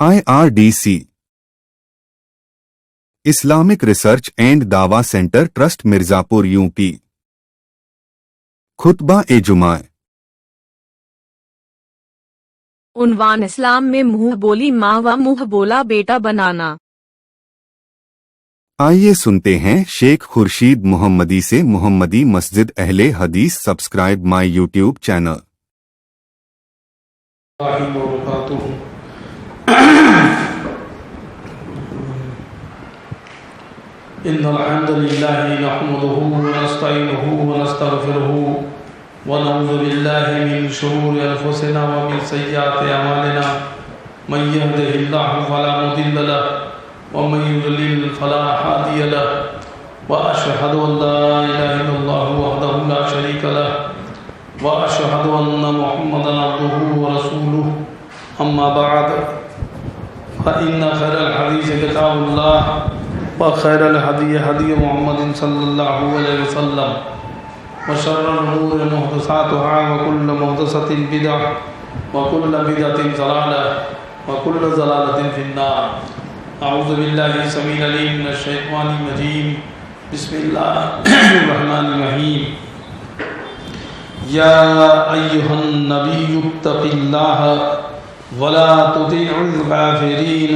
IRDC Islamic research and دعویٰ centre trust Mirzapur UP خطبہ جمعہ عنوان اسلام میں منہ بولی ماں و منہ بولا بیٹا بنانا۔ آئیے سنتے ہیں شیخ خورشید محمدی سے۔ محمدی مسجد اہل حدیث سبسکرائب مائی YouTube چینل۔ إن الحمد لله نحمده ونستعينه ونستغفره ونعوذ بالله من شرور أنفسنا ومن سيئات أعمالنا من يهده الله فلا مضل له ومن يضلل فلا هادي له وأشهد أن لا إله إلا الله وحده لا شريك له وأشهد أن محمدا عبده ورسوله أما بعد فإن خير الحديث كتاب الله وخير الهدي هدي محمد صلى الله عليه وسلم وشر الأمور محدثاتها وكل محدثة بدعة وكل بدعة ضلالة وكل ضلالة في النار۔ أعوذ بالله السميع العليم من الشيطان الرجيم بسم الله الرحمن الرحيم۔ يا أيها النبي اتق الله ولا تطع الكافرين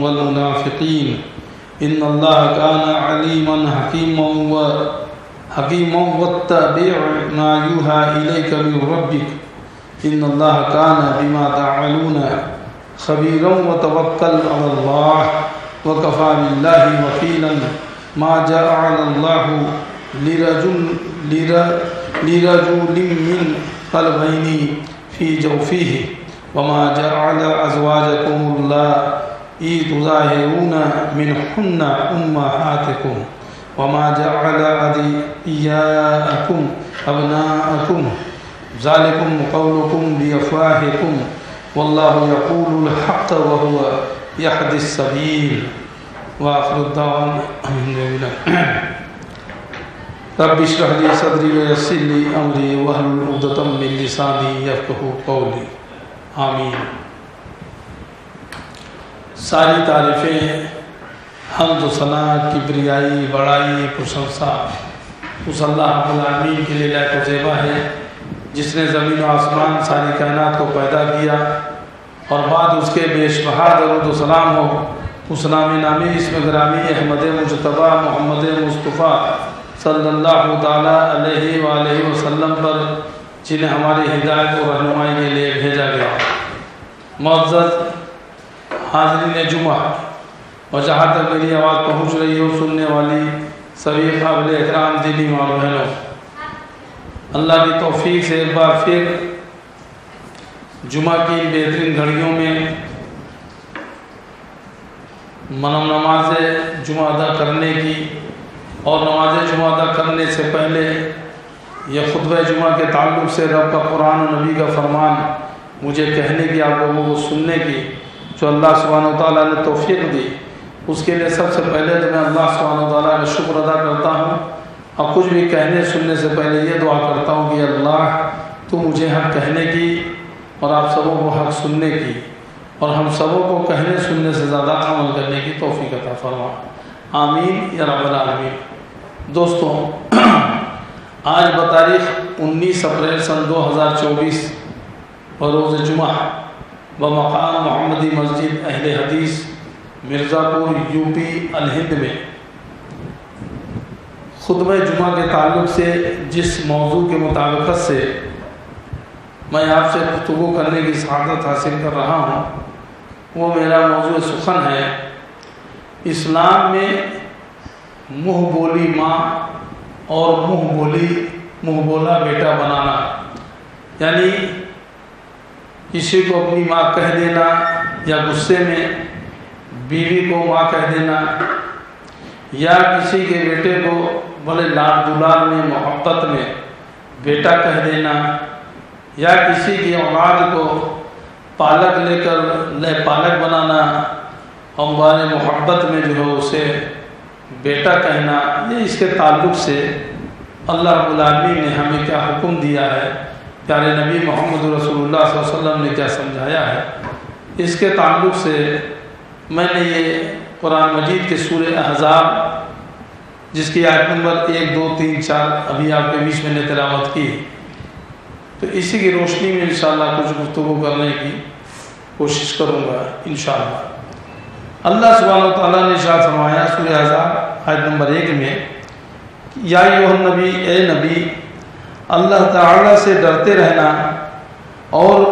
والمنافقين إن الله كان عليما حكيما واتبع ما يوحى إليك من ربك إن الله كان بما تعملون خبيرا وتوكل على الله وكفى بالله وكيلا ما جعل الله لرجل من قلبين في جوفه وما جعل أزواجكم الله تظاهرون منهن أمهاتكم وما جعل أدعياءكم أبناءكم ذلكم قولكم بأفواهكم والله يقول الحق وهو يهدي السبيل وآخر الدعوانا الحمد لله۔ رب اشرح لي صدري ويسر لي أمري واحلل عقدة من لساني يفقهوا قولي آمین۔ ساری تعریفیں حمد و ثنا کبریائی بڑائی پرشنسا اس اللہ رب العالمین کے لیے لائق و زیبا ہے جس نے زمین و آسمان ساری کائنات کو پیدا کیا، اور بعد اس کے بے شبہ درود و سلام ہو اس نام نامی اسم گرامی احمد مجتبیٰ محمد مصطفیٰ صلی اللہ تعالیٰ علیہ وآلہ وسلم پر جنہیں ہماری ہدایت و رہنمائی کے لیے بھیجا گیا۔ معزز حاضرین جمعہ، اور جہاں تک میری آواز پہنچ رہی ہو سننے والی سبھی قابل احترام دینی ماں بہنوں، اللہ کی توفیق سے ایک بار پھر جمعہ کی بہترین گھڑیوں میں نماز جمعہ ادا کرنے کی، اور نماز جمعہ ادا کرنے سے پہلے یہ خطبہ جمعہ کے تعلق سے رب کا قرآن و نبی کا فرمان مجھے کہنے کی، آپ لوگوں کو سننے کی جو اللہ سبحانہ وتعالیٰ نے توفیق دی، اس کے لیے سب سے پہلے تو میں اللہ سبحانہ وتعالیٰ کا شکر ادا کرتا ہوں، اور کچھ بھی کہنے سننے سے پہلے یہ دعا کرتا ہوں کہ اللہ تو مجھے حق کہنے کی اور آپ سبوں کو حق سننے کی، اور ہم سبوں کو کہنے سننے سے زیادہ عمل کرنے کی توفیق عطا فرما، آمین یا رب العالمین۔ دوستوں، آج بتاریخ 19 اپریل سن 2024 بروز جمعہ بمقام محمدی مسجد اہل حدیث مرزاپور UP الہند میں خطبہ جمعہ کے تعلق سے جس موضوع کے مطابقت سے میں آپ سے گفتگو کرنے کی سعادت حاصل کر رہا ہوں، وہ میرا موضوع سخن ہے اسلام میں منہ بولی ماں اور منہ بولا بیٹا بنانا، یعنی کسی کو اپنی ماں کہہ دینا یا غصے میں بیوی کو ماں کہہ دینا، یا کسی کے بیٹے کو بڑے لاڈ دلال میں محبت میں بیٹا کہہ دینا، یا کسی کی اولاد کو پالک لے کر پالک بنانا اور بڑے محبت میں جو ہے اسے بیٹا کہنا، یہ اس کے تعلق سے اللہ رب العالمین نے ہمیں کیا حکم دیا ہے، پیارے نبی محمد رسول اللہ صلی اللہ علیہ وسلم نے کیا سمجھایا ہے، اس کے تعلق سے میں نے یہ قرآن مجید کے سورہ احزاب جس کی آیت نمبر 1 2 3 4 ابھی آپ کے بیچ میں نے تلاوت کی، تو اسی کی روشنی میں انشاءاللہ کچھ گفتگو کرنے کی کوشش کروں گا انشاءاللہ۔ اللہ سبحانہ و تعالیٰ نے ارشاد فرمایا سورہ احزاب آیت نمبر 1 میں، یا ایھا النبی، اے نبی، اللہ تعالیٰ سے ڈرتے رہنا اور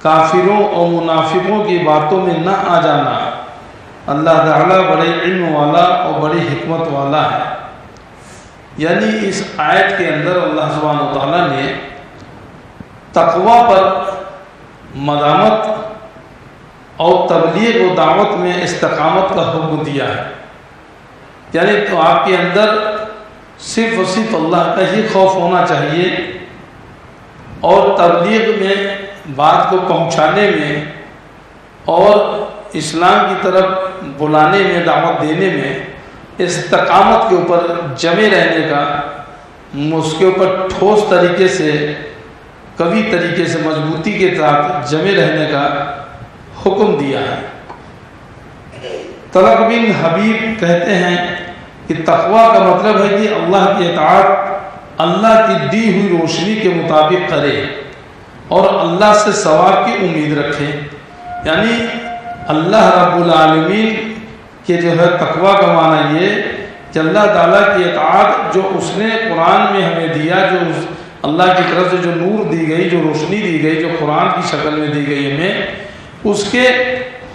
کافروں اور منافقوں کی باتوں میں نہ آ جانا، اللہ تعالیٰ بڑے علم والا اور بڑی حکمت والا ہے۔ یعنی اس آیت کے اندر اللہ سبحانہ و تعالیٰ نے تقوی پر مدامت اور تبلیغ و دعوت میں استقامت کا حکم دیا ہے۔ یعنی تو آپ کے اندر صرف اور صرف اللہ کا ہی خوف ہونا چاہیے، اور تبلیغ میں بات کو پہنچانے میں اور اسلام کی طرف بلانے میں، دعوت دینے میں استقامت کے اوپر جمے رہنے کا، اس کے اوپر ٹھوس طریقے سے، قوی طریقے سے، مضبوطی کے ساتھ جمے رہنے کا حکم دیا ہے۔ طلق بن حبیب کہتے ہیں کہ تقوی کا مطلب ہے کہ اللہ کی اطاعت اللہ کی دی ہوئی روشنی کے مطابق کرے اور اللہ سے ثواب کی امید رکھے۔ یعنی اللہ رب العالمین کے جو ہے تقوی کا معنی یہ کہ اللہ تعالیٰ کی اطاعت جو اس نے قرآن میں ہمیں دیا، جو اللہ کی طرف سے جو نور دی گئی، جو روشنی دی گئی، جو قرآن کی شکل میں دی گئی ہمیں، اس کے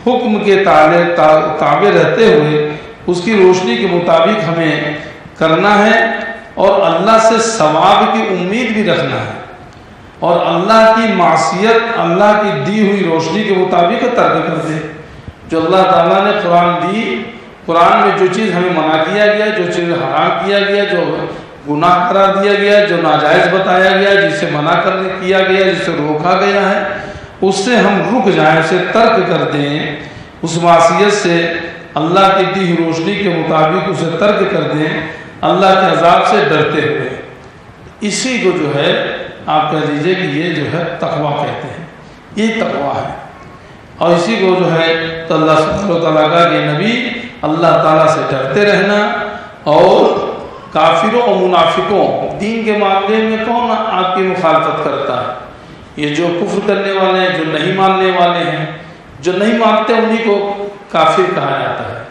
حکم کے تابع رہتے ہوئے اس کی روشنی کے مطابق ہمیں کرنا ہے، اور اللہ سے ثواب کی امید بھی رکھنا ہے، اور اللہ کی معصیت اللہ کی دی ہوئی روشنی کے مطابق ترک کر دے۔ جو اللہ تعالیٰ نے قرآن دی، قرآن میں جو چیز ہمیں منع کیا گیا، جو چیز حرام کیا گیا، جو گناہ قرار دیا گیا، جو ناجائز بتایا گیا، جس سے منع کیا گیا، جس سے روکا گیا ہے، اس سے ہم رک جائیں، اسے ترک کر دیں، اس معصیت سے اللہ کی دی ہوئی روشنی کے مطابق اسے ترک کر دیں، اللہ کے عذاب سے ڈرتے ہوئے۔ اسی کو جو ہے آپ کہہ دیجئے کہ یہ جو ہے تقوی کہتے ہیں، یہ تقوی ہے۔ اور اسی کو جو ہے تو اللہ سبحانہ و تعالیٰ کا کہ نبی اللہ تعالیٰ سے ڈرتے رہنا، اور کافروں اور منافقوں، دین کے معاملے میں کون آپ کی مخالفت کرتا ہے؟ یہ جو کفر کرنے والے ہیں، جو نہیں ماننے والے ہیں، جو نہیں مانتے انہی کو کافر کہا جاتا ہے،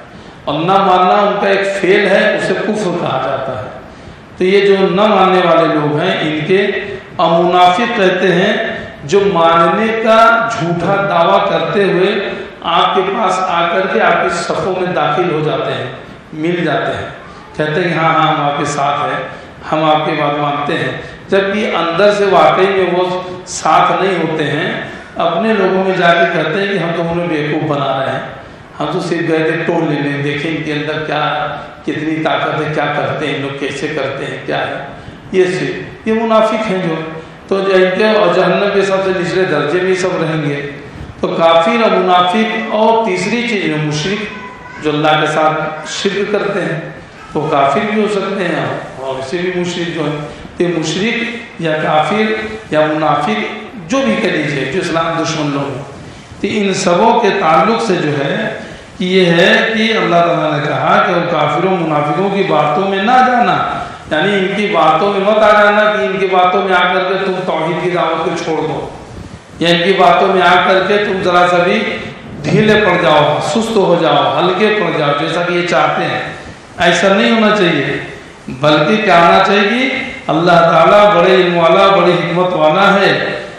اور نہ ماننا ان کا ایک فعل ہے، اسے کفر کہا جاتا ہے۔ تو یہ جو نہ ماننے والے لوگ ہیں ان کے، اور منافق کہتے ہیں جو ماننے کا جھوٹا دعویٰ کرتے ہوئے آپ کے پاس آ کر کے آپ کے صفوں میں داخل ہو جاتے ہیں، مل جاتے ہیں، کہتے ہیں کہ ہاں ہم آپ کے ساتھ ہیں، ہم آپ کی بات مانتے ہیں، جبکہ اندر سے واقعی میں وہ ساتھ نہیں ہوتے ہیں۔ اپنے لوگوں میں جا کے کہتے ہیں کہ ہم تو انہیں بیوقوف بنا رہے ہیں، ہم تو صرف گئے تھے ٹول لینے، دیکھیں ان کے اندر کیا کتنی طاقت ہے، کیا کرتے ہیں لوگ، کیسے کرتے ہیں، کیا ہے یہ منافق ہیں جو تو ان کے اور جہنم کے سب سے نچلے درجے میں سب رہیں گے۔ تو کافر اور منافق، اور تیسری چیز ہے مشرک، جو اللہ کے ساتھ شرک کرتے ہیں، تو کافر بھی ہو سکتے ہیں اور اسے بھی مشرک جو ہے، کہ مشرک یا کافر یا منافق جو بھی کہہ لیجیے، جو اسلام دشمن لوگ ہیں، تو ان سبوں کے تعلق سے جو ہے کہ یہ ہے کہ اللہ تعالیٰ نے کہا کہ وہ کافروں منافقوں کی باتوں میں نہ جانا، یعنی ان کی باتوں میں مت آ جانا کہ ان کی باتوں میں آ کر کے تم توحید کی دعوت کو چھوڑ دو، یا ان کی باتوں میں آ کر کے تم ذرا سا بھی ڈھیلے پڑ جاؤ، سست ہو جاؤ، ہلکے پڑ جاؤ، جیسا کہ یہ چاہتے ہیں۔ ایسا نہیں ہونا چاہیے، بلکہ کیا ہونا چاہیے، اللہ تعالیٰ بڑے علم والا، بڑی حکمت والا ہے،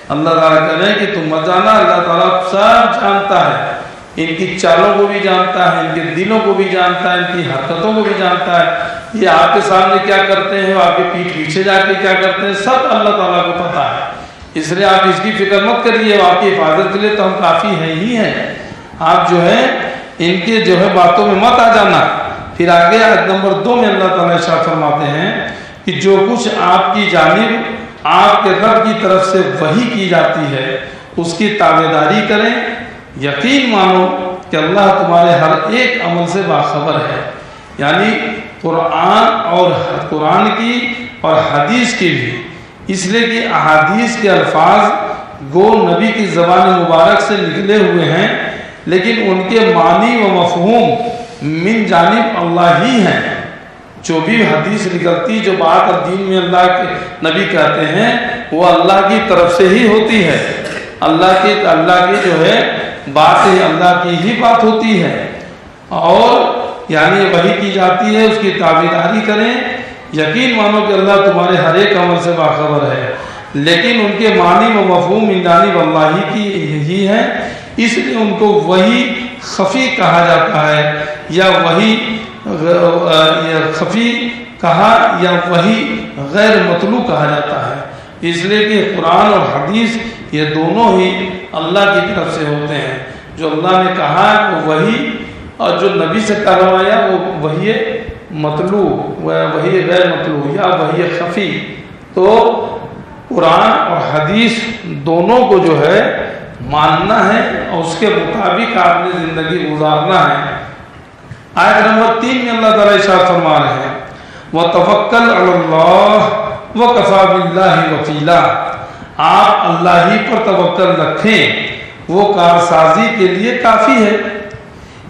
اللہ تعالیٰ کہہ رہے ہیں کہ تم مت جانا، اللہ تعالیٰ سب جانتا ہے، ان کی چالوں کو بھی جانتا ہے، ان کے دلوں کو بھی جانتا ہے، ان کی حرکتوں کو بھی جانتا ہے، یہ آپ کے سامنے کیا کرتے ہیں، آپ کے پیٹھ پیچھے جا کے کیا کرتے ہیں، سب اللہ تعالیٰ کو پتہ ہے۔ اس لیے آپ اس کی فکر مت کریے، آپ کی حفاظت کے لیے تو ہم کافی ہیں ہی ہیں، آپ جو ہے ان کے جو ہے باتوں میں مت آ جانا۔ پھر آگے آیت نمبر 2 میں اللہ تعالیٰ ارشاد فرماتے ہیں کہ جو کچھ آپ کی جانب آپ کے رب کی طرف سے وحی کی جاتی ہے اس کی تابعداری کریں، یقین مانو کہ اللہ تمہارے ہر ایک عمل سے باخبر ہے۔ یعنی قرآن کی اور حدیث کی بھی، اس لیے کہ احادیث کے الفاظ گو نبی کی زبان مبارک سے نکلے ہوئے ہیں، لیکن ان کے معنی و مفہوم من جانب اللہ ہی ہیں۔ جو بھی حدیث نکلتی، جو بات دین میں اللہ کے نبی کہتے ہیں، وہ اللہ کی طرف سے ہی ہوتی ہے۔ اللہ کی جو ہے بات ہے، اللہ کی ہی بات ہوتی ہے، اور یعنی وحی کی جاتی ہے، اس کی تابعداری کریں، یقین مانو کہ اللہ تمہارے ہر ایک عمل سے باخبر ہے، لیکن ان کے معنی و مفہوم من جانب اللہ کی ہی ہے، اس لیے ان کو وحی خفی کہا جاتا ہے، یا وحی خفی کہا، یا وحی غیر مطلوع کہا جاتا ہے، اس لیے کہ قرآن اور حدیث یہ دونوں ہی اللہ کی طرف سے ہوتے ہیں۔ جو اللہ نے کہا وہ وحی، اور جو نبی سے کروایا وہ وحی مطلوع، وحی غیر مطلوع یا وحی خفی۔ تو قرآن اور حدیث دونوں کو جو ہے ماننا ہے، اور اس کے مطابق آپ نے زندگی گزارنا ہے۔ آیت نمبر 3 میں اللہ تعالیٰ ارشاد فرما رہے ہیں وَتَوَكَّلْ عَلَى اللَّهِ وَكَفَى بِاللَّهِ وَكِيلًا، آپ اللہ ہی پر توکل رکھیں، وہ کارسازی کے لیے کافی ہے۔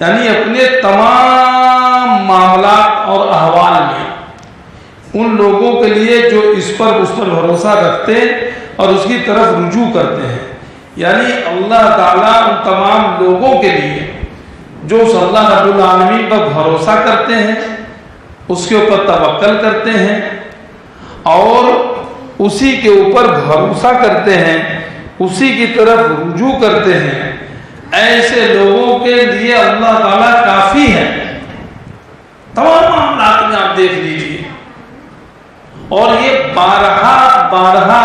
یعنی اپنے تمام معاملات اور احوال میں ان لوگوں کے لیے جو اس پر بھروسہ رکھتے اور اس کی طرف رجوع کرتے ہیں، یعنی اللہ تعالیٰ ان تمام لوگوں کے لیے جو اس اللہ رب العالمین پر بھروسہ کرتے ہیں، اس کے اوپر توکل کرتے ہیں اور اسی کے اوپر بھروسہ کرتے ہیں، اسی کی طرف رجوع کرتے ہیں، ایسے لوگوں کے لیے اللہ تعالیٰ کافی ہے۔ تمام معاملات میں آپ دیکھ لیجیے، اور یہ بارہا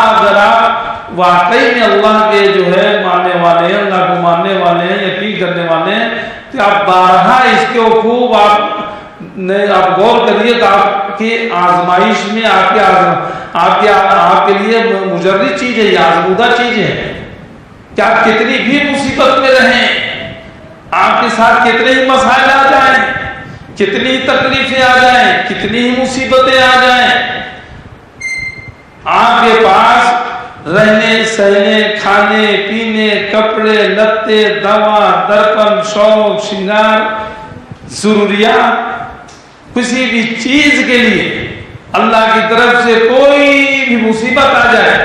اگر آپ واقعی میں اللہ کے جو ہے ماننے والے ہیں، اللہ کو ماننے والے ہیں، یقین کرنے والے ہیں، تو آپ بارہا اس کے خوب آپ غور کریے تو آپ کی آزمائش میں آپ کے لیے مجرد چیز ہے، یہ آزمودہ چیز ہے کہ آپ کتنی بھی مصیبت میں رہیں، آپ کے ساتھ کتنے ہی مسائل آ جائیں، کتنی تکلیفیں آ جائیں، کتنی ہی مصیبتیں آ جائیں، آپ کے پاس رہنے سہنے کھانے پینے کپڑے لتے دوا درپن شوق شنگار ضروریات کسی بھی چیز کے لیے اللہ کی طرف سے کوئی بھی مصیبت آ جائے،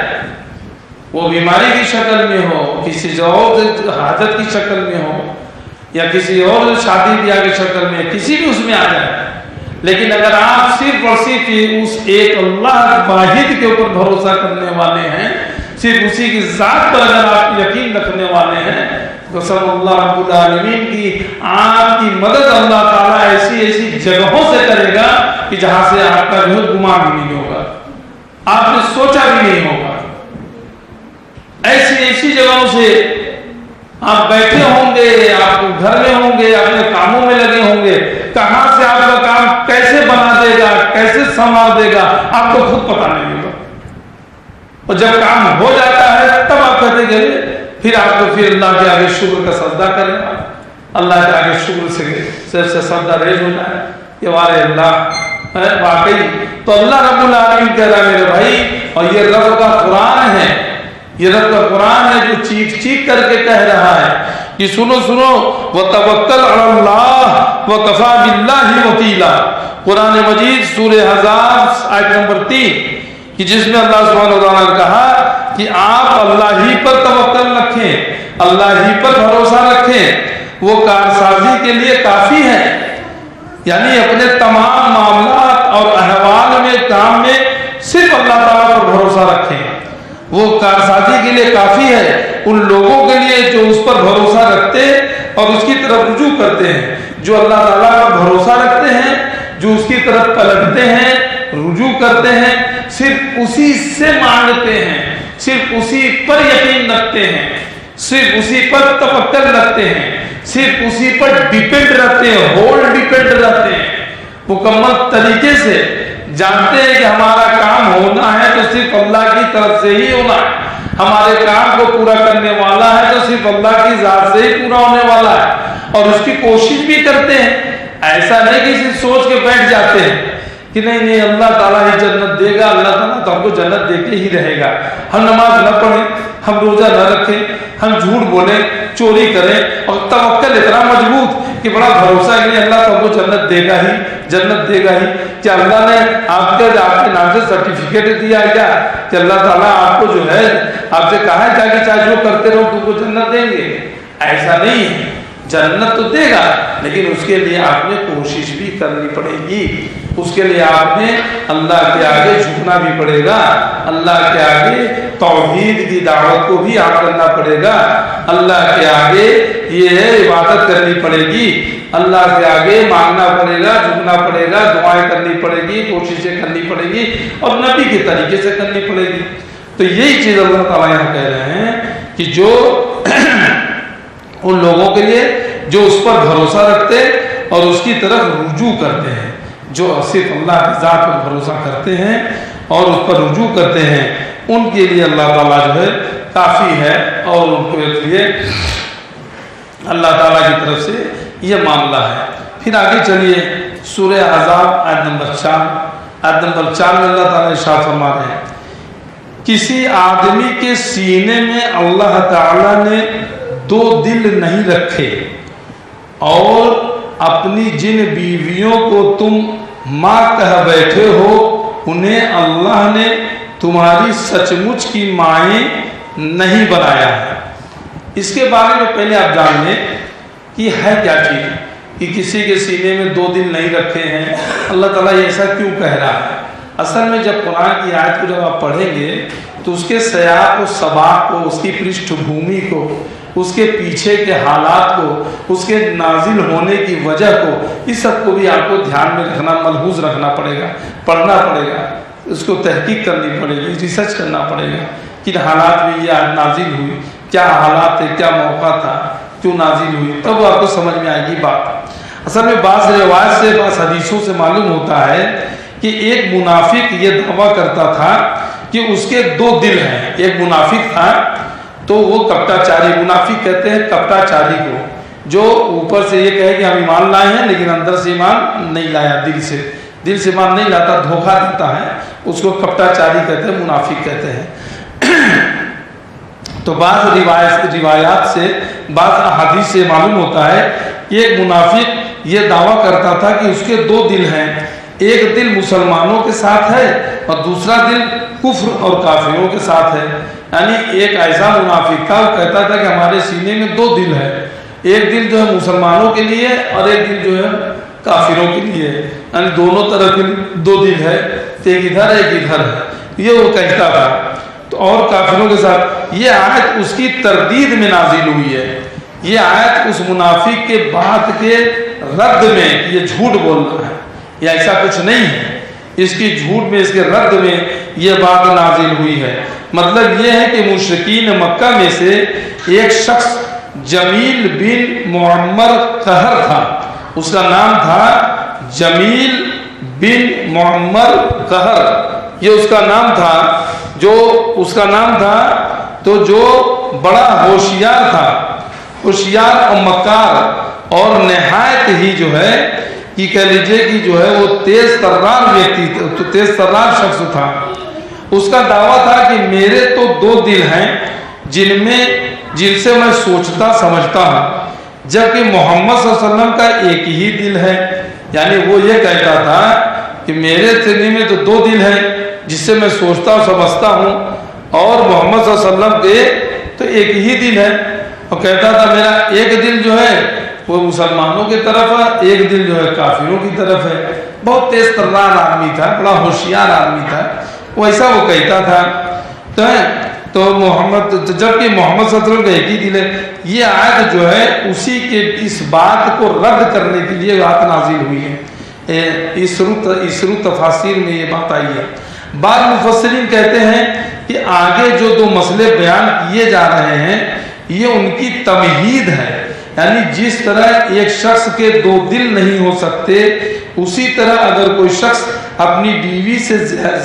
وہ بیماری کی شکل میں ہو، کسی اور حاجت کی شکل میں ہو، یا کسی اور شادی بیاہ کی شکل میں، کسی بھی اس میں آ جائے، لیکن اگر آپ صرف اور صرف اس ایک اللہ واحد کے اوپر بھروسہ کرنے والے ہیں، صرف اسی کی ذات پر اگر آپ یقین رکھنے والے ہیں، تو سب اللہ رب العالمین کی آپ کی مدد اللہ تعالیٰ ایسی جگہوں سے کرے گا کہ جہاں سے آپ کا جو گمان بھی نہیں ہوگا، آپ نے سوچا بھی نہیں ہوگا۔ ایسی جگہوں سے آپ بیٹھے ہوں گے، آپ گھر میں ہوں گے، اپنے کاموں میں لگے ہوں گے، کہاں سے آپ کا کام کیسے بنا دے گا، کیسے سنوار دے گا، آپ کو خود پتہ نہیں ہوگا، اور جب کام ہو جاتا ہے تب آپ کہتے گئے، پھر آپ کو پھر اللہ کے آگے شکر کا سجدہ کرنا، اللہ کے آگے شکر سے سجدہ ریز ہونا ہے کہ وارے اللہ واقعی۔ تو اللہ رب العالمین کہہ رہا ہے میرے بھائی، اور یہ رب کا قرآن ہے، یہ رب کا قرآن ہے جو چیخ کر کے کہہ رہا ہے کہ سنو وتوکل علی اللہ وکفی باللہ وکیلا۔ قرآن مجید سورہ احزاب آیت نمبر 3 کہ جس میں اللہ سبحانہ وتعالیٰ نے کہا کہ آپ اللہ ہی پر توکل رکھیں، اللہ ہی پر بھروسہ رکھیں، وہ کارسازی کے لیے کافی ہے۔ یعنی اپنے تمام معاملات اور احوال میں کام میں صرف اللہ تعالیٰ پر بھروسہ رکھیں، وہ کارسازی کے لیے کافی ہے ان لوگوں کے لیے جو اس پر بھروسہ رکھتے اور اس کی طرف رجوع کرتے ہیں، جو اللہ تعالیٰ پر بھروسہ رکھتے ہیں، جو اس کی طرف پلٹتے ہیں، رجوع کرتے ہیں، صرف اسی سے مانگتے ہیں، صرف اسی پر یقین رکھتے ہیں، صرف اسی پر توکل رکھتے ہیں، صرف اسی پر ڈیپینڈ رہتے ہیں، ہول ڈیپینڈ رہتے ہیں، مکمل طریقے سے جانتے ہیں کہ ہمارا کام ہونا ہے تو صرف اللہ کی طرف سے ہی ہونا ہے، ہمارے کام کو پورا کرنے والا ہے تو صرف اللہ کی ذات سے ہی پورا ہونے والا ہے، اور اس کی کوشش بھی کرتے ہیں۔ ایسا نہیں کہ صرف سوچ کے بیٹھ جاتے ہیں کہ نہیں اللہ تعالیٰ ہی جنت دے گا، اللہ تعالیٰ تو ہم کو جنت دے کے ہی رہے گا. ہم نماز نہ پڑھیں, ہم روزہ نہ رکھیں, ہم جھوٹ بولیں, چوری کریں, اور توکل اتنا مضبوط کہ بڑا بھروسہ ہے کہ اللہ تو ہم کو جنت دے گا ہی, جنت دے گا ہی. کہ اللہ نے آپ کے نام سے سرٹیفکیٹ دیا ہے کیا کہ اللہ تعالیٰ آپ کو جو ہے آپ سے کہا ہے کہ چاہے جو کرتے رہو تم کو جنت دیں گے؟ ایسا نہیں ہے. جنت تو دے گا, لیکن اس کے لیے آپ نے کوشش بھی کرنی پڑے گی. اس کے لیے آپ نے اللہ کے آگے جھکنا بھی پڑے گا, اللہ کے آگے توحید کی دعوت کو بھی یاد کرنا پڑے گا, اللہ کے آگے یہ عبادت کرنی پڑے گی, اللہ کے آگے مانگنا پڑے گا, جھکنا پڑے گا, دعائیں کرنی پڑے گی, کوششیں کرنی پڑے گی, اور نبی کے طریقے سے کرنی پڑے گی. تو یہی چیز اللہ تعالیٰ یہاں کہہ رہے ہیں کہ جو ان لوگوں کے لیے جو اس پر بھروسہ رکھتے اور اس کی طرف رجوع کرتے ہیں, جو صرف اللہ کی ذات پر بھروسہ کرتے ہیں اور اس پر رجوع کرتے ہیں, ان کے لیے اللہ تعالیٰ جو ہے کافی ہے, اور ان کے لیے اللہ تعالیٰ کی طرف سے یہ معاملہ ہے. پھر آگے چلیے سورہ احزاب آیت نمبر 4. آیت نمبر 4 میں اللہ تعالیٰ ارشاد فرما رہے ہیں, کسی آدمی کے سینے میں اللہ تعالیٰ نے 2 دل نہیں رکھے, اور اپنی جن بیویوں کو تم ماں کہہ بیٹھے ہو انہیں اللہ نے تمہاری سچ مچ کی مائیں نہیں بنایا ہے. اس کے بارے میں پہلے آپ جان لیں کہ ہے کیا چیز کہ کسی کے سینے میں 2 دل نہیں رکھے ہیں. اللہ تعالیٰ یہ ایسا کیوں کہہ رہا ہے؟ اصل میں جب قرآن کی آیت کو جب آپ پڑھیں گے تو اس کے سیاق و سباق کو, اس کی پرشٹھ بھومی کو, اس کے پیچھے کے حالات کو, اس کے نازل ہونے کی وجہ کو, اس سب کو بھی آپ کو دھیان میں رکھنا, ملحوظ رکھنا پڑے گا, پڑھنا پڑے گا, اس کو تحقیق کرنی پڑے گی, ریسرچ کرنا پڑے گا. کن حالات میں یہ آیت نازل ہوئی, کیا حالات تھے, کیا موقع تھا, کیوں نازل ہوئی, تب آپ کو سمجھ میں آئے گی بات. اصل میں بعض روایت سے, بعض حدیثوں سے معلوم ہوتا ہے کہ ایک منافق یہ دعویٰ کرتا تھا کہ اس کے 2 دل ہیں. ایک منافق تھا تو وہ کپٹا چاری, منافق کہتے ہیں کپٹا چاری کو, جو اوپر سے یہ کہے کہ ہم ایمان لائے ہیں لیکن اندر سے ایمان نہیں لایا, دل سے ایمان نہیں لاتا, دھوکہ دیتا ہے, اس کو کپٹا چاری کہتے ہیں, منافق کہتے ہیں. تو بعض روایات سے, بعض احادیث سے معلوم ہوتا ہے کہ ایک منافق یہ دعویٰ کرتا تھا کہ اس کے 2 دل ہیں, ایک دل مسلمانوں کے ساتھ ہے اور دوسرا دل کفر اور کافروں کے ساتھ ہے. یعنی ایک ایسا منافق تھا, وہ کہتا تھا کہ ہمارے سینے میں 2 دل ہے, ایک دل جو ہے مسلمانوں کے لیے اور ایک دل جو ہے کافروں کے لیے, یعنی دونوں طرف 2 دل ہے, ایک ادھر ایک ادھر ہے, یہ وہ کہتا تھا. تو اور کافروں کے ساتھ یہ آیت اس کی تردید میں نازل ہوئی ہے. یہ آیت اس منافق کے بات کے رد میں, یہ جھوٹ بول رہا ہے, یہ ایسا کچھ نہیں ہے, اس کی جھوٹ میں, اس کے رد میں یہ بات نازل ہوئی ہے. مطلب یہ ہے کہ مشرکین مکہ میں سے ایک شخص جمیل بن معمر قہر تھا, اس کا نام تھا جمیل بن معمر قہر, یہ اس کا نام تھا, جو اس کا نام تھا تو جو بڑا ہوشیار تھا, ہوشیار اور مکار, اور نہایت ہی جو ہے کہ کہہ لیجئے کہ جو ہے وہ تیز ترار ویکتی, تو تیز ترار شخص تھا. اس کا دعویٰ تھا کہ میرے تو 2 دل ہیں جن سے میں سوچتا سمجھتا ہوں, جبکہ محمد صلی اللہ علیہ وسلم کا ایک ہی دل ہے. یعنی وہ یہ کہتا تھا کہ میرے سینے میں تو 2 دل ہیں جس سے میں سوچتا اور سمجھتا ہوں, اور محمد صلی اللہ علیہ وسلم کے تو ایک ہی دل ہے, اور کہتا تھا میرا ایک دل جو ہے وہ مسلمانوں کی طرف ہے, ایک دل جو ہے کافروں کی طرف ہے. بہت تیز ترار آدمی تھا, بڑا ہوشیار آدمی تھا, ویسا وہ کہتا تھا. تو جبکہ محمد صلی اللہ علیہ وسلم کا ایک ہی دل ہے. یہ آیت جو ہے اسی کے اس بات کو رد کرنے کے لیے بات نازل ہوئی ہے. اسرو تفاسیر میں یہ بات آئی ہے. بعض مفسرین کہتے ہیں کہ آگے جو 2 مسئلے بیان کیے جا رہے ہیں یہ ان کی تمہید ہے. یعنی جس طرح ایک شخص کے 2 دل نہیں ہو سکتے, اسی طرح اگر کوئی شخص اپنی بیوی سے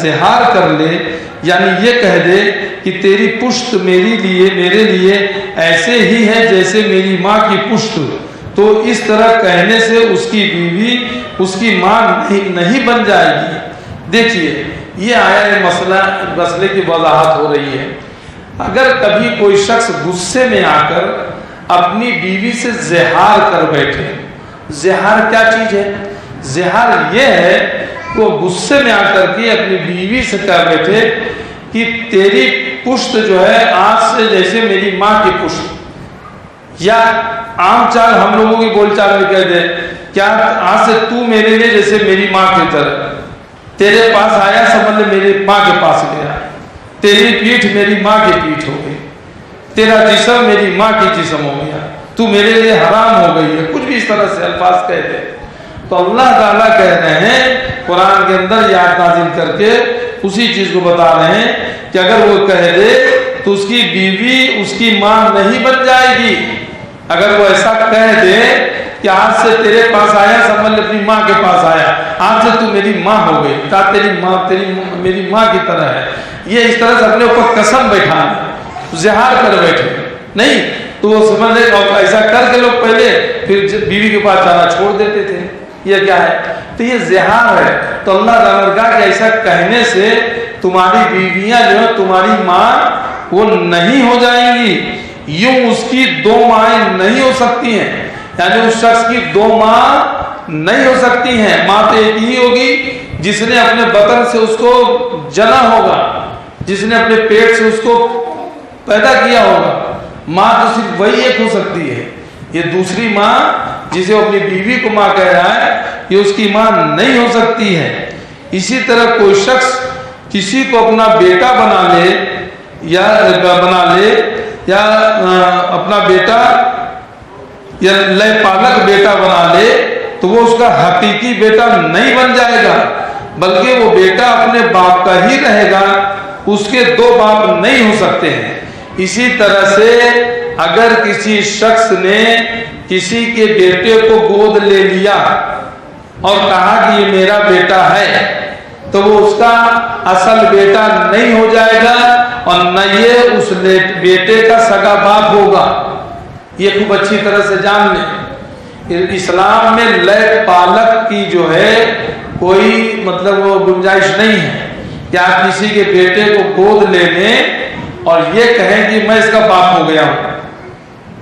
زہار کر لے, یعنی یہ کہہ دے کہ تیری پشت میرے لیے ایسے ہی ہے جیسے میری ماں کی پشت, تو اس طرح کہنے سے اس کی بیوی اس کی ماں نہیں بن جائے گی. دیکھیے یہ آیا ہے مسئلے کی وضاحت ہو رہی ہے. اگر کبھی کوئی شخص غصے میں آ کر اپنی بیوی سے زہار کر بیٹھے. زہار کیا چیز ہے؟ زہار یہ ہے وہ غصے میں آ کر کے اپنی بیوی سے کہہ بیٹھے کہ تیری پشت جو ہے آج سے جیسے میری ماں کی پشت. یا عام چال ہم لوگوں کی بول چال میں کہہ دے کیا آج سے تو میرے لیے جیسے میری ماں کی طرح. تیرے پاس آیا سمجھ لے میری ماں کے پاس گیا. تیری پیٹھ میری ماں کی پیٹھ ہو گئی. تیرا جسم میری ماں کی جسم ہو گیا. تو میرے لیے حرام ہو گئی ہے. کچھ بھی اس طرح سے الفاظ کہتے. تو اللہ تعالیٰ کہہ رہے ہیں قرآن کے اندر یہ آیت نازل کر کے اسی چیز کو بتا رہے ہیں کہ اگر وہ کہہ دے تو اس کی بیوی اس کی ماں نہیں بن جائے گی. اگر وہ ایسا کہہ دے کہ آج سے تیرے پاس آیا سمجھ اپنی ماں کے پاس آیا, آج سے تو میری ماں ہو گئی, تیری میری ماں کی طرح ہے. یہ اس طرح سے اپنے اوپر قسم بیٹھانا, زہار کر بیٹھے نہیں تو وہ سمجھ لے. اور ایسا کر کے لوگ پہلے پھر بیوی کے پاس جانا چھوڑ دیتے تھے. یہ کیا ہے؟ تو یہ زہار ہے. تو اللہ تعالیٰ نے کہا کہ ایسا کہنے سے تمہاری بیویاں جو ہے تمہاری ماں وہ نہیں ہو جائیں گی. یوں اس کی دو مائیں نہیں ہو سکتی ہیں. یعنی اس شخص کی دو ماں نہیں ہو سکتی ہیں. ماں تو ایک ہی ہوگی جس نے اپنے بطن سے اس کو جنا ہوگا, جس نے اپنے پیٹ سے اس کو پیدا کیا ہوگا. ماں تو صرف وہی ایک ہو سکتی ہے. یہ دوسری ماں جسے وہ اپنی بیوی کو ماں کہہ رہا ہے یہ اس کی ماں نہیں ہو سکتی ہے. اسی طرح کوئی شخص کسی کو اپنا بیٹا بنا لے یا اپنا بیٹا یا لے پالک بیٹا بنا لے تو وہ اس کا حقیقی بیٹا نہیں بن جائے گا, بلکہ وہ بیٹا اپنے باپ کا ہی رہے گا. اس کے دو باپ نہیں ہو سکتے ہیں. اسی طرح سے اگر کسی شخص نے کسی کے بیٹے کو گود لے لیا اور کہا کہ یہ میرا بیٹا ہے تو وہ اس کا اصل بیٹا نہیں ہو جائے گا اور نہ یہ اس بیٹے کا سگا باپ ہوگا. یہ خوب اچھی طرح سے جان لیں. اسلام میں لے پالک کی جو ہے کوئی مطلب وہ گنجائش نہیں ہے کہ آپ کسی کے بیٹے کو گود لے لیں اور یہ کہیں کہ میں اس کا باپ ہو گیا ہوں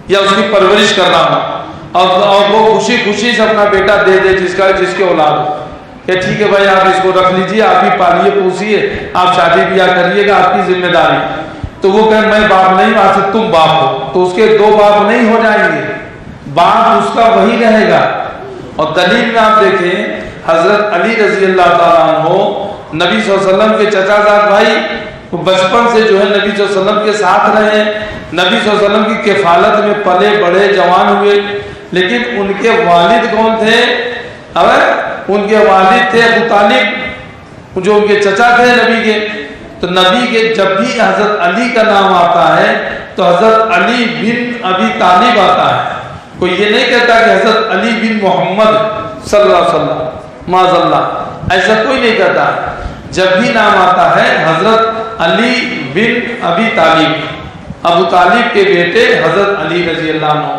یا اس کی پرورش کر رہا ہوں اور وہ خوشی خوشی سے اپنا بیٹا دے دے جس کے اولاد ہو کہ ٹھیک ہے بھائی آپ اس کو رکھ لیجیے, آپ ہی پالیے پوسیے, آپ شادی بیاہ کریے گا, آپ کی ذمہ داری. تو وہ کہیں میں باپ نہیں, آج سے تم باپ ہو. تو اس کے دو باپ نہیں ہو جائیں گے, باپ اس کا وہی رہے گا. اور دلیل میں آپ دیکھیں حضرت علی رضی اللہ تعالیٰ عنہ نبی صلی اللہ علیہ وسلم کے چچا زاد بھائی, وہ بچپن سے جو ہے نبی صلی اللہ علیہ وسلم کے ساتھ رہے, نبی صلی اللہ علیہ وسلم کی کفالت میں پلے بڑے جوان ہوئے. لیکن ان کے والد کون تھے؟ ان کے والد تھے ابو طالب جو ان کے چچا تھے نبی کے. تو نبی کے جب بھی حضرت علی کا نام آتا ہے تو حضرت علی بن ابی طالب آتا ہے. کوئی یہ نہیں کہتا کہ حضرت علی بن محمد صلی اللہ علیہ وسلم معاذ اللہ, ایسا کوئی نہیں کہتا. جب بھی نام آتا ہے حضرت علی بن ابی طالب, ابو طالب کے بیٹے حضرت علی رضی اللہ عنہ.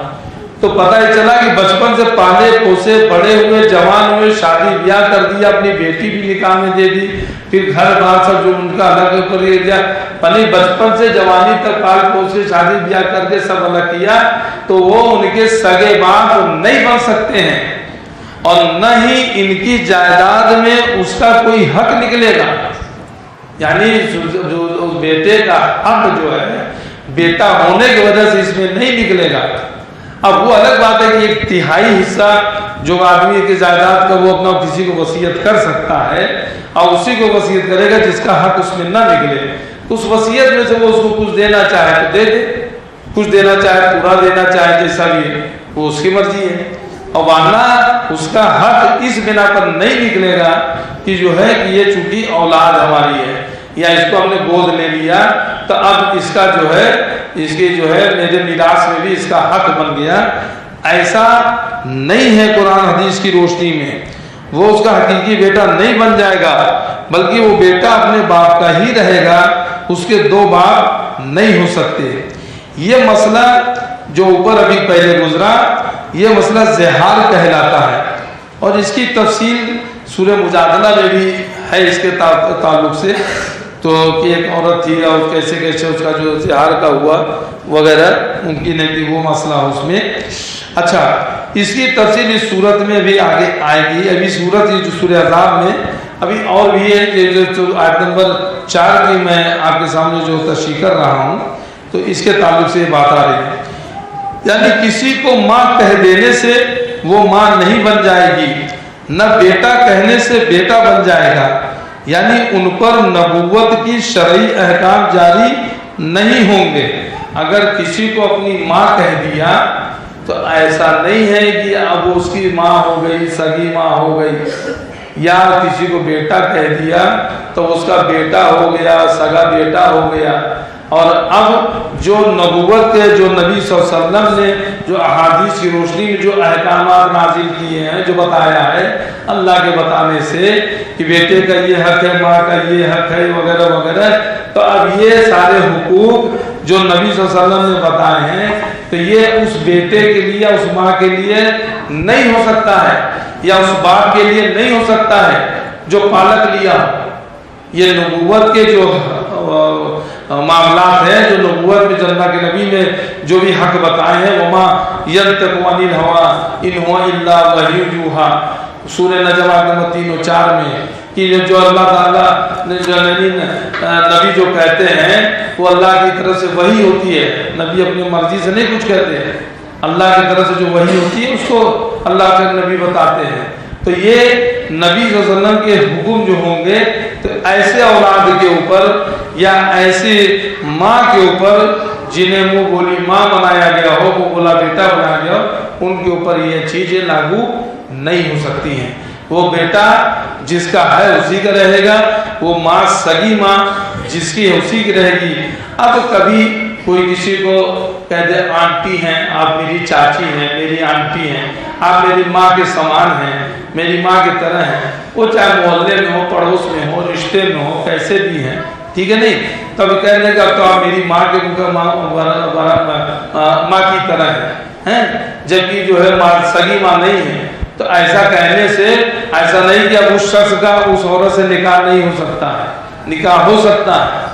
تو پتہ ہی چلا کہ بچپن سے پالے پوسے بڑے ہوئے جوان ہوئے, شادی بیاہ کر دیا, اپنی بیٹی بھی نکاح میں دے دی, پھر گھر بار سب جو ان کا الگ کر دیا. پلی بچپن سے جوانی تک پال پوسے شادی بیاہ کر کے سب الگ کیا, تو وہ ان کے سگے باپ نہیں بن سکتے ہیں اور نہ ہی ان کی جائیداد میں اس کا کوئی حق نکلے گا. یعنی جو اس بیٹے کا حق جو ہے بیٹا ہونے کی وجہ سے اس میں نہیں نکلے گا. اب وہ الگ بات ہے کہ ایک تہائی حصہ جو آدمی کی جائیداد کا وہ اپنا کسی کو وصیت کر سکتا ہے اور اسی کو وصیت کرے گا جس کا حق اس میں نہ نکلے. اس وصیت میں سے وہ اس کو کچھ دینا چاہے تو دے دے, کچھ دینا چاہے پورا دینا چاہے جیسا بھی ہے وہ اس کی مرضی ہے. اور ورنہ اس کا حق اس بنا پر نہیں نکلے گا کہ جو ہے کہ یہ چونکہ اولاد ہماری ہے یا اس کو ہم نے گود لے لیا تو اب اس کا جو ہے اس کی جو ہے میرے میراث میں بھی اس کا حق بن گیا. ایسا نہیں ہے قرآن حدیث کی روشنی میں. وہ اس کا حقیقی بیٹا نہیں بن جائے گا بلکہ وہ بیٹا اپنے باپ کا ہی رہے گا, اس کے دو باپ نہیں ہو سکتے. یہ مسئلہ جو اوپر ابھی پہلے گزرا یہ مسئلہ زہار کہلاتا ہے اور اس کی تفصیل سورہ مجادلہ میں بھی ہے اس کے تعلق سے، تو کہ ایک عورت تھی اور کیسے کیسے اس کا جو زہار کا ہوا وغیرہ، ممکن ہے کہ وہ مسئلہ ہو اس میں۔ اچھا، اس کی تفصیل اس صورت میں بھی آگے آئے گی۔ ابھی صورت جو سورہ احزاب میں ابھی اور بھی ہے، جو آیت نمبر 4 کی میں آپ کے سامنے جو تشریح کر رہا ہوں، تو اس کے تعلق سے یہ بات آ رہی ہے، یعنی کسی کو ماں کہہ دینے سے وہ ماں نہیں بن جائے گی، نہ بیٹا کہنے سے بیٹا بن جائے گا، یعنی ان پر نبوت کی شرعی احکام جاری نہیں ہوں گے۔ اگر کسی کو اپنی ماں کہہ دیا تو ایسا نہیں ہے کہ اب اس کی ماں ہو گئی، سگی ماں ہو گئی، یا کسی کو بیٹا کہہ دیا تو اس کا بیٹا ہو گیا، سگا بیٹا ہو گیا۔ اور اب جو نبوت کے جو نبی صلی اللہ علیہ وسلم نے جو احادیث کی روشنی میں جو احکامات نازل کیے ہیں، جو بتایا ہے اللہ کے بتانے سے کہ بیٹے کا یہ حق ہے، ماں کا یہ حق ہے وغیرہ وغیرہ، تو اب یہ سارے حقوق جو نبی صلی اللہ علیہ وسلم نے بتائے ہیں تو یہ اس بیٹے کے لیے، اس ماں کے لیے نہیں ہو سکتا ہے، یا اس باپ کے لیے نہیں ہو سکتا ہے جو پالک لیا ہو۔ یہ نبوت کے جو معاملات ہیں، جو نبوت میں اللہ کے نبی نے جو بھی حق بتائے ہیں، وما ينطق عن الهوى ان هو الا وحی یوحى، سورہ نجم آیت نمبر 3 اور 4 میں، کہ جو اللہ تعالیٰ نے جو نبی جو کہتے ہیں وہ اللہ کی طرف سے وحی ہوتی ہے، نبی اپنی مرضی سے نہیں کچھ کہتے ہیں، اللہ کی طرف سے جو وحی ہوتی ہے اس کو اللہ کے نبی بتاتے ہیں۔ تو یہ نبی صلی اللہ علیہ وسلم کے حکم جو ہوں گے تو ایسے اولاد کے اوپر یا ایسے ماں کے اوپر جنہیں منہ بولی ماں بنایا گیا ہو، وہ بولا بیٹا بنایا گیا ہو، ان کے اوپر یہ چیزیں لاگو نہیں ہو سکتی ہیں۔ وہ بیٹا جس کا ہے اسی کا رہے گا، وہ ماں سگی ماں جس کی ہے اسی کی رہے گی۔ اب کبھی کوئی کسی کو کہہ دے آنٹی ہیں، آپ میری چاچی ہیں، میری آنٹی ہیں، آپ میری ماں کے سامان ہیں، میری ماں کی طرح ہیں، وہ چاہے محلے میں ہو، پڑوس میں ہو، رشتے میں ہو، کیسے بھی ہیں، ٹھیک ہے نہیں؟ کبھی کہنے کا تو آپ میری ماں کے ماں کی طرح ہیں، جبکہ جو ہے ماں سگی ماں نہیں ہے۔ تو ایسا کہنے سے ایسا نہیں کہ اب اس شخص کا اس عورت سے نکاح نہیں ہو سکتا ہے، نکاح ہو سکتا ہے،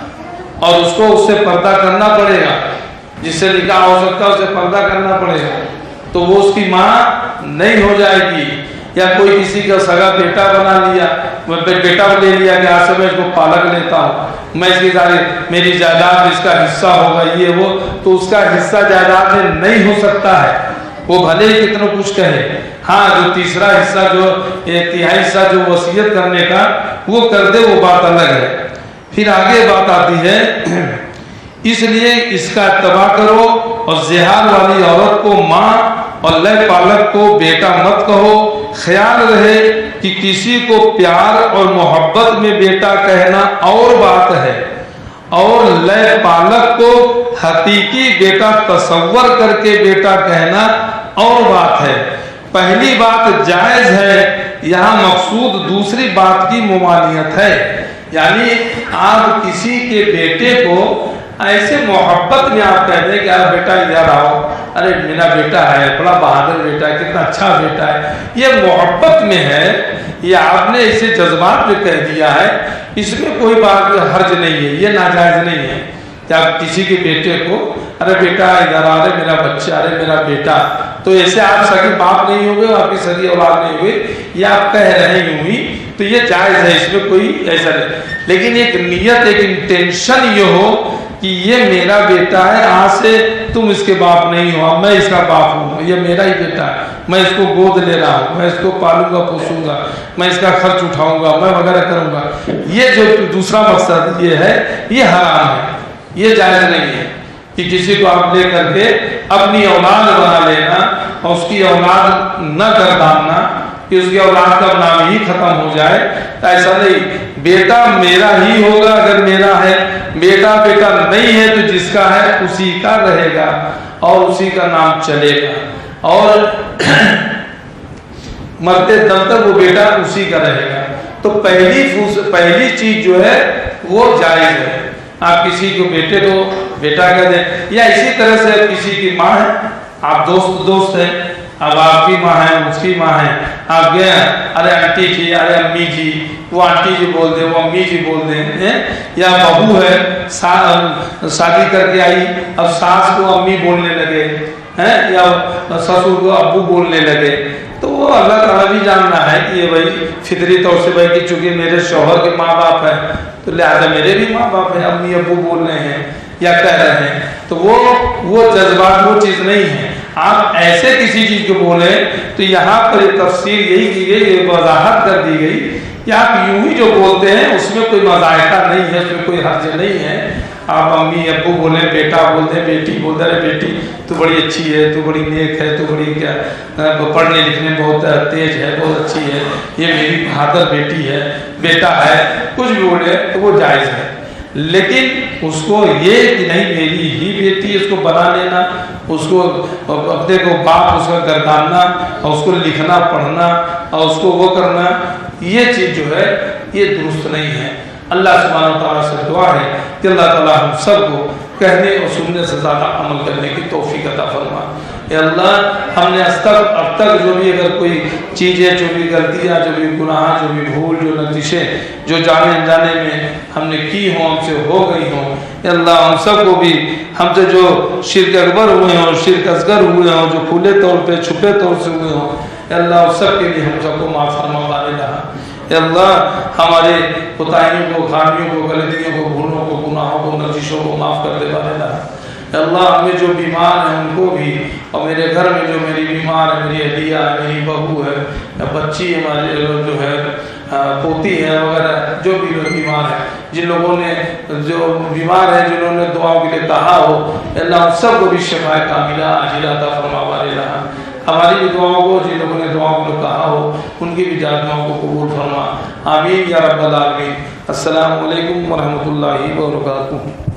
اور اس کو اس سے پردہ کرنا پڑے گا، جس سے نکاح ہو سکتا ہے اسے پردہ کرنا پڑے گا، تو وہ اس کی ماں نہیں ہو جائے گی۔ یا کوئی کسی کا سگا بیٹا بنا لیا، بیٹا لے لیا کہ آج سے میں اس کو پالک لیتا ہوں، میں اس کی ساری میری جائیداد اس کا حصہ ہوگا، یہ وہ، تو اس کا حصہ جائیداد میں نہیں ہو سکتا ہے، وہ بھلے ہی کتنا کچھ کہے۔ ہاں جو تیسرا حصہ، جو ایک تہائی حصہ جو وصیت کرنے کا وہ کر دے، وہ بات الگ ہے۔ پھر آگے بات آتی ہے، اس لیے اس کا اتباع کرو اور زہار والی عورت کو ماں اور لے پالک کو بیٹا مت کہو۔ خیال رہے کہ کسی کو پیار اور محبت میں بیٹا کہنا اور بات ہے، اور لے پالک کو حقیقی بیٹا تصور کر کے بیٹا کہنا اور بات ہے۔ پہلی بات جائز ہے، یہاں مقصود دوسری بات کی ممانعت ہے، یعنی آپ کسی کے بیٹے کو ایسے محبت میں آپ کہہ دیں کہ یار بیٹا ادھر آؤ، ارے میرا بیٹا ہے، بڑا بہادر بیٹا ہے، کتنا اچھا بیٹا ہے، یہ محبت میں ہے، یہ آپ نے اسے جذبات میں کہہ دیا ہے، اس میں کوئی بات حرج نہیں ہے، یہ ناجائز نہیں ہے کہ آپ کسی کے بیٹے کو ارے بیٹا ادھر آ رہے میرا بچہ، ارے میرا بیٹا، تو ایسے آپ سگے باپ نہیں ہوئے، آپ کی سگی اولاد نہیں ہوئے، یہ آپ کہہ رہے ہوئی تو یہ جائز ہے، اس میں کوئی ایسا نہیں۔ لیکن ایک نیت، ایک انٹینشن یہ ہو کہ یہ میرا بیٹا ہے، آج سے تم اس کے باپ نہیں ہو، میں اس کا باپ ہوں، یہ میرا ہی بیٹا ہے، میں اس کو گود لے رہا ہوں، میں اس کو پالوں گا، پوسوں گا، میں اس کا خرچ اٹھاؤں گا، میں وغیرہ کروں گا، یہ جو دوسرا مقصد یہ ہے، یہ حرام ہے، یہ جائز نہیں ہے کہ کسی کو آپ لے کر کے اپنی اولاد بنا لینا اور اس کی اولاد نہ گرداننا کہ اس کی اولاد کا نام ہی ختم ہو جائے، ایسا نہیں۔ بیٹا میرا ہی ہوگا اگر میرا ہے، بیٹا بیٹا نہیں ہے تو جس کا ہے اسی کا رہے گا اور اسی کا نام چلے گا، اور مرتے دم تک وہ بیٹا اسی کا رہے گا۔ تو پہلی چیز جو ہے وہ جائز ہے، آپ کسی کو بیٹے کو بیٹا کہہ دیں، یا اسی طرح سے کسی کی ماں ہے، آپ دوست ہیں، اب آپ کی ماں ہے اس کی ماں ہے, آپ گئے ارے آنٹی جی ارے امی جی, وہ آنٹی جی بول دیں وہ امی جی بول دیں, یا بہو ہے شادی کر کے آئی اب ساس کو امی بولنے لگے ہیں یا سسر کو ابو بولنے لگے, تو وہ اللہ تعالیٰ بھی جاننا ہے کہ یہ بھائی فطری طور سے بھائی کہ چونکہ میرے شوہر کے ماں باپ ہیں تو لہٰذا میرے بھی ماں باپ ہیں, امی ابو بول رہے ہیں یا کہہ رہے ہیں, تو وہ جذبات وہ چیز نہیں ہے. آپ ایسے کسی چیز کو بولیں تو یہاں پر ایک تفسیر یہی کی گئی, یہ وضاحت کر دی گئی کہ آپ یوں ہی جو بولتے ہیں اس میں کوئی مذائقہ نہیں ہے, اس میں کوئی حرج نہیں ہے. آپ امی ابو بولیں, بیٹا بولتے ہیں, بیٹی بولتے ہیں, ارے بیٹی تو بڑی اچھی ہے, تو بڑی نیک ہے, تو بڑی کیا پڑھنے لکھنے میں بہت تیز ہے, بہت اچھی ہے, یہ میری بہادر بیٹی ہے, بیٹا ہے, کچھ بھی بولے تو وہ جائز ہے. لیکن اس کو یہ کہ نہیں میری ہی بیٹی ہے اس کو بنا لینا, اس کو اپنے کو باپ اس کا گرداننا اور اس کو لکھنا پڑھنا اور اس کو وہ کرنا, یہ چیز جو ہے یہ درست نہیں ہے. اللہ سبحانہ و تعالیٰ سے دعا ہے کہ اللہ تعالیٰ ہم سب کو کہنے اور سننے سے زیادہ عمل کرنے کی توفیق عطا فرما. اے اللہ ہم نے اب تک جو بھی اگر کوئی چیزیں, جو بھی غلطیاں, جو بھی گناہ, جو بھی بھول, جو نتیجے جو جانے انجانے میں ہم نے کی ہوں, ہم سے ہو گئی ہوں, اے اللہ ہم سب کو بھی ہم سے جو شرک اکبر ہوئے ہوں, شرک اصغر ہوئے ہوں, جو کھلے طور پہ چھپے طور سے ہوئے ہوں, اے اللہ اس سب کے لیے ہم سب کو معاف فرما بارے رہا. اے اللہ ہمارے کوتاہیوں کو, خامیوں کو, غلطیوں کو, بھولوں کو, گناہوں کو, نتیجوں کو معاف کر دے بارے رہا. اے اللہ ہمیں جو بیمار ہیں ان کو بھی, اور میرے گھر میں جو میری بیمار ہے, میری اہلیہ ہے, میری بہو ہے, بچی ہمارے جو ہے پوتی ہے وغیرہ, جو بھی لوگ بیمار ہیں, جن لوگوں نے جو بیمار ہیں جنہوں نے دعاؤں کے لیے کہا ہو, اللہ ان سب کو بھی شفا کاملہ عاجلہ عطا فرما بارے رہا. ہماری بھی دعاؤں کو, جن لوگوں نے دعاؤں کو کہا ہو ان کی بھی دعاؤں کو قبول فرما. آمین یا رب العالمین. السلام علیکم ورحمۃ اللہ وبرکاتہ.